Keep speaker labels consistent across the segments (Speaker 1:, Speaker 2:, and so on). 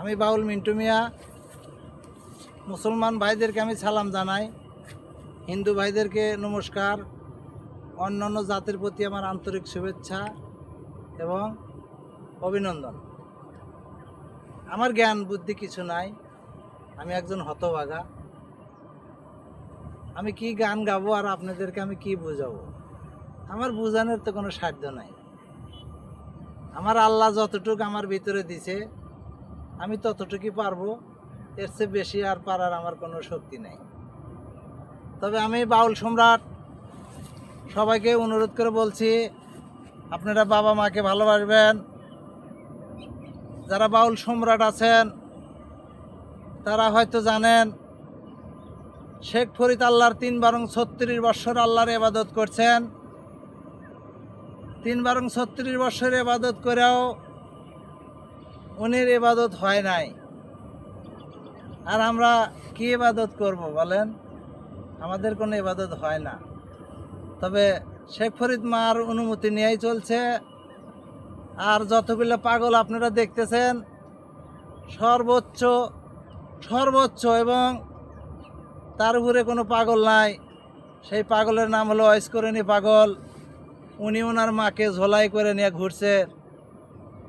Speaker 1: আমি বাউল মিন্টু মিয়া। মুসলমান ভাইদেরকে আমি সালাম জানাই, হিন্দু ভাইদেরকে নমস্কার, অন্যান্য জাতির প্রতি আমার আন্তরিক শুভেচ্ছা এবং অভিনন্দন। আমার জ্ঞান বুদ্ধি কিছু নাই, আমি একজন হতভাগা। আমি কি গান গাবো আর আপনাদেরকে আমি কি বোঝাবো? আমার বোঝানোর তো কোনো সাধ্য নাই। আমার আল্লাহ যতটুকু আমার ভিতরে দিছে আমি ততটুকুই পারবো, এর চেয়ে বেশি আর পারার আমার কোনো শক্তি নেই। তবে আমি বাউল সম্রাট সবাইকে অনুরোধ করে বলছি, আপনারা বাবা মাকে ভালোবাসবেন। যারা বাউল সম্রাট আছেন তারা হয়তো জানেন শেখ ফরিদ আল্লাহর 3 বছর আল্লাহর ইবাদত করছেন। 3 বছর ইবাদত করেও উনির ইবাদত হয় নাই। আর আমরা কি ইবাদত করব বলেন? আমাদের কোনো ইবাদত হয় না। তবে শেখ ফরিদ মার অনুমতি নিয়েই চলছে। আর যতগুলো পাগল আপনারা দেখতেছেন, সর্বোচ্চ সর্বোচ্চ এবং তার উপরে কোনো পাগল নাই। সেই পাগলের নাম হলো অস্করণী পাগল। উনি ওনার মাকে ঝোলাই করে নিয়ে ঘুরছে।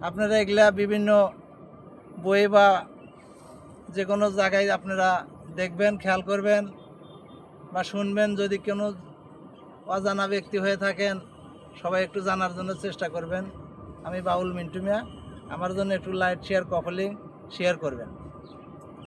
Speaker 1: আপনারা এগুলা বিভিন্ন বই বা যে কোনো জায়গায় আপনারা দেখবেন, খেয়াল করবেন বা শুনবেন। যদি কোনো অজানা ব্যক্তি হয়ে থাকেন সবাই একটু জানার জন্য চেষ্টা করবেন। আমি বাউল মিন্টু মিয়া। আমার জন্য একটু লাইক, শেয়ার, কমেন্ট শেয়ার করবেন।